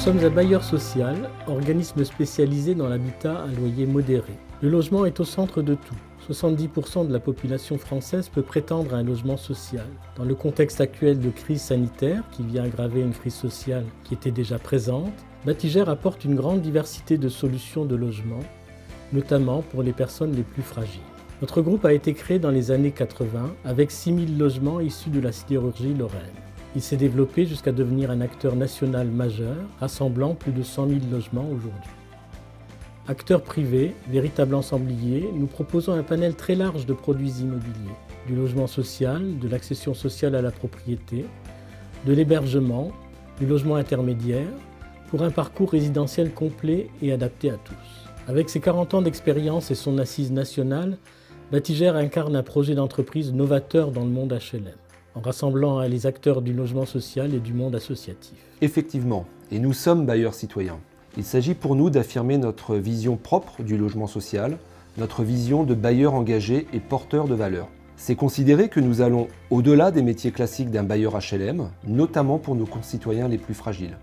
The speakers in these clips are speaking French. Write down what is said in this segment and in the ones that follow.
sommes un bailleur social, organisme spécialisé dans l'habitat à loyer modéré. Le logement est au centre de tout. 70% de la population française peut prétendre à un logement social. Dans le contexte actuel de crise sanitaire, qui vient aggraver une crise sociale qui était déjà présente, Batigère apporte une grande diversité de solutions de logement, notamment pour les personnes les plus fragiles. Notre groupe a été créé dans les années 80 avec 6000 logements issus de la sidérurgie lorraine. Il s'est développé jusqu'à devenir un acteur national majeur, rassemblant plus de 100 000 logements aujourd'hui. Acteurs privés, véritable ensemblier, nous proposons un panel très large de produits immobiliers, du logement social, de l'accession sociale à la propriété, de l'hébergement, du logement intermédiaire, pour un parcours résidentiel complet et adapté à tous. Avec ses 40 ans d'expérience et son assise nationale, Batigère incarne un projet d'entreprise novateur dans le monde HLM, en rassemblant les acteurs du logement social et du monde associatif. Effectivement, et nous sommes bailleurs citoyens. Il s'agit pour nous d'affirmer notre vision propre du logement social, notre vision de bailleurs engagés et porteurs de valeurs. C'est considérer que nous allons au-delà des métiers classiques d'un bailleur HLM, notamment pour nos concitoyens les plus fragiles,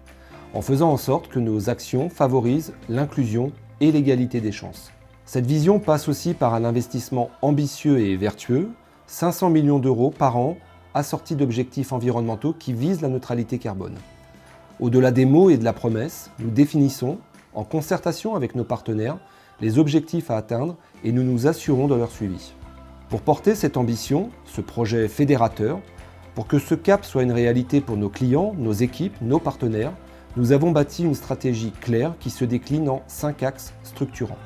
en faisant en sorte que nos actions favorisent l'inclusion et l'égalité des chances. Cette vision passe aussi par un investissement ambitieux et vertueux, 500 millions d'euros par an, assortis d'objectifs environnementaux qui visent la neutralité carbone. Au-delà des mots et de la promesse, nous définissons, en concertation avec nos partenaires, les objectifs à atteindre et nous nous assurons de leur suivi. Pour porter cette ambition, ce projet fédérateur, pour que ce cap soit une réalité pour nos clients, nos équipes, nos partenaires, nous avons bâti une stratégie claire qui se décline en 5 axes structurants.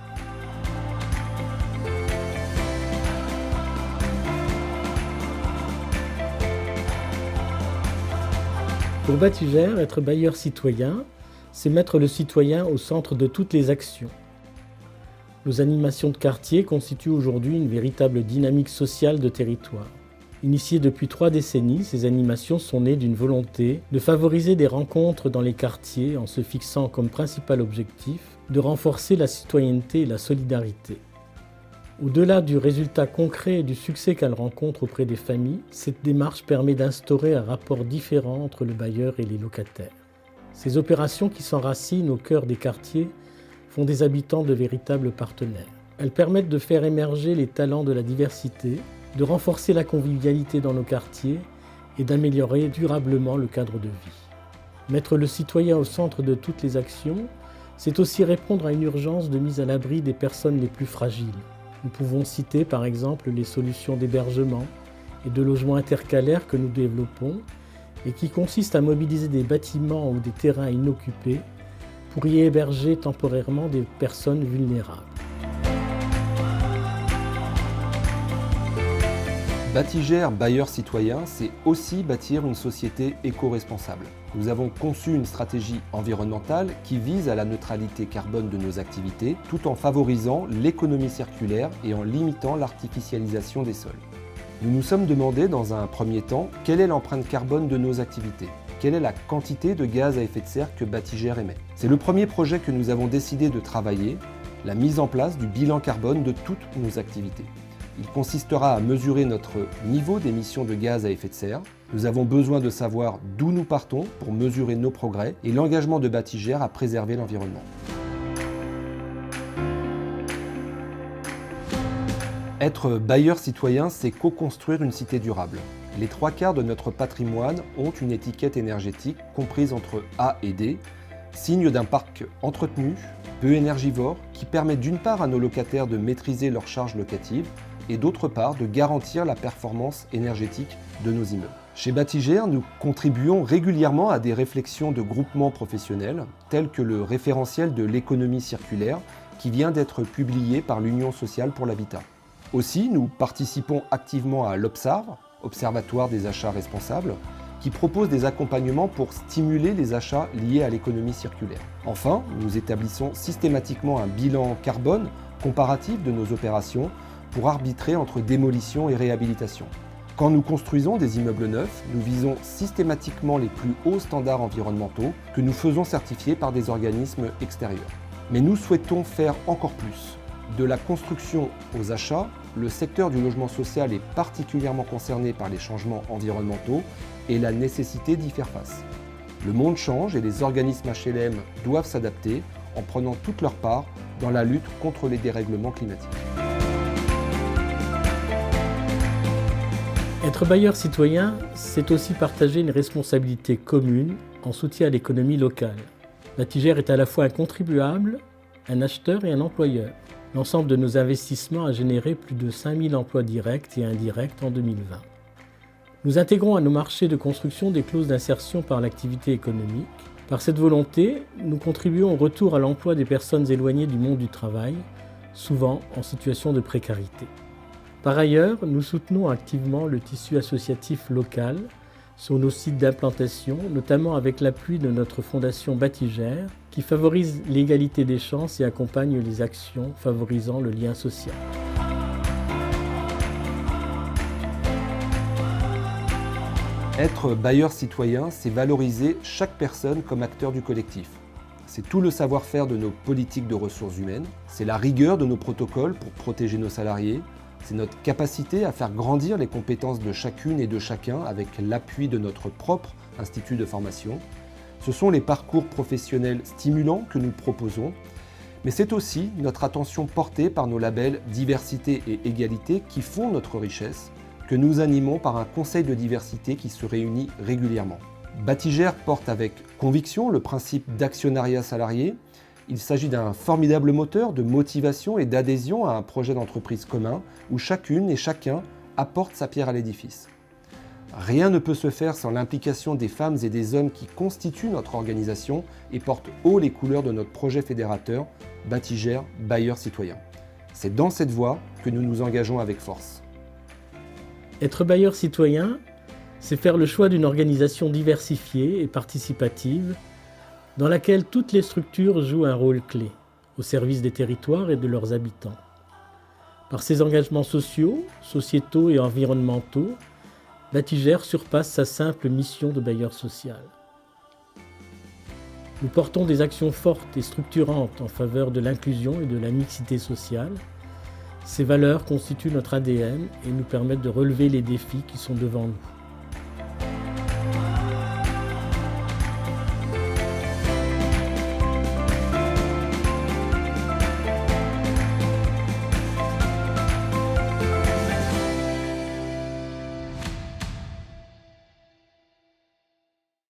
Pour Batigère, être bailleur citoyen, c'est mettre le citoyen au centre de toutes les actions. Nos animations de quartier constituent aujourd'hui une véritable dynamique sociale de territoire. Initiées depuis 3 décennies, ces animations sont nées d'une volonté de favoriser des rencontres dans les quartiers en se fixant comme principal objectif de renforcer la citoyenneté et la solidarité. Au-delà du résultat concret et du succès qu'elle rencontre auprès des familles, cette démarche permet d'instaurer un rapport différent entre le bailleur et les locataires. Ces opérations qui s'enracinent au cœur des quartiers font des habitants de véritables partenaires. Elles permettent de faire émerger les talents de la diversité, de renforcer la convivialité dans nos quartiers et d'améliorer durablement le cadre de vie. Mettre le citoyen au centre de toutes les actions, c'est aussi répondre à une urgence de mise à l'abri des personnes les plus fragiles. Nous pouvons citer par exemple les solutions d'hébergement et de logement intercalaire que nous développons et qui consistent à mobiliser des bâtiments ou des terrains inoccupés pour y héberger temporairement des personnes vulnérables. Batigère bailleur citoyen, c'est aussi bâtir une société éco-responsable. Nous avons conçu une stratégie environnementale qui vise à la neutralité carbone de nos activités, tout en favorisant l'économie circulaire et en limitant l'artificialisation des sols. Nous nous sommes demandé dans un premier temps quelle est l'empreinte carbone de nos activités, quelle est la quantité de gaz à effet de serre que Batigère émet. C'est le premier projet que nous avons décidé de travailler, la mise en place du bilan carbone de toutes nos activités. Il consistera à mesurer notre niveau d'émissions de gaz à effet de serre. Nous avons besoin de savoir d'où nous partons pour mesurer nos progrès et l'engagement de Batigère à préserver l'environnement. Être bailleur citoyen, c'est co-construire une cité durable. Les 3/4 de notre patrimoine ont une étiquette énergétique comprise entre A et D, signe d'un parc entretenu, peu énergivore, qui permet d'une part à nos locataires de maîtriser leurs charges locatives et d'autre part de garantir la performance énergétique de nos immeubles. Chez Batigère, nous contribuons régulièrement à des réflexions de groupements professionnels, tels que le référentiel de l'économie circulaire qui vient d'être publié par l'Union sociale pour l'habitat. Aussi, nous participons activement à l'Observe, Observatoire des achats responsables, qui propose des accompagnements pour stimuler les achats liés à l'économie circulaire. Enfin, nous établissons systématiquement un bilan carbone comparatif de nos opérations pour arbitrer entre démolition et réhabilitation. Quand nous construisons des immeubles neufs, nous visons systématiquement les plus hauts standards environnementaux que nous faisons certifier par des organismes extérieurs. Mais nous souhaitons faire encore plus. De la construction aux achats, le secteur du logement social est particulièrement concerné par les changements environnementaux et la nécessité d'y faire face. Le monde change et les organismes HLM doivent s'adapter en prenant toute leur part dans la lutte contre les dérèglements climatiques. Être bailleur citoyen, c'est aussi partager une responsabilité commune en soutien à l'économie locale. Batigère est à la fois un contribuable, un acheteur et un employeur. L'ensemble de nos investissements a généré plus de 5000 emplois directs et indirects en 2020. Nous intégrons à nos marchés de construction des clauses d'insertion par l'activité économique. Par cette volonté, nous contribuons au retour à l'emploi des personnes éloignées du monde du travail, souvent en situation de précarité. Par ailleurs, nous soutenons activement le tissu associatif local sur nos sites d'implantation, notamment avec l'appui de notre fondation Batigère, qui favorise l'égalité des chances et accompagne les actions favorisant le lien social. Être bailleur citoyen, c'est valoriser chaque personne comme acteur du collectif. C'est tout le savoir-faire de nos politiques de ressources humaines, c'est la rigueur de nos protocoles pour protéger nos salariés, c'est notre capacité à faire grandir les compétences de chacune et de chacun avec l'appui de notre propre institut de formation. Ce sont les parcours professionnels stimulants que nous proposons, mais c'est aussi notre attention portée par nos labels diversité et égalité qui font notre richesse, que nous animons par un conseil de diversité qui se réunit régulièrement. Batigère porte avec conviction le principe d'actionnariat salarié. Il s'agit d'un formidable moteur de motivation et d'adhésion à un projet d'entreprise commun où chacune et chacun apporte sa pierre à l'édifice. Rien ne peut se faire sans l'implication des femmes et des hommes qui constituent notre organisation et portent haut les couleurs de notre projet fédérateur, Batigère Bailleur Citoyen. C'est dans cette voie que nous nous engageons avec force. Être bailleur citoyen, c'est faire le choix d'une organisation diversifiée et participative dans laquelle toutes les structures jouent un rôle clé au service des territoires et de leurs habitants. Par ses engagements sociaux, sociétaux et environnementaux, Batigère surpasse sa simple mission de bailleur social. Nous portons des actions fortes et structurantes en faveur de l'inclusion et de la mixité sociale. Ces valeurs constituent notre ADN et nous permettent de relever les défis qui sont devant nous.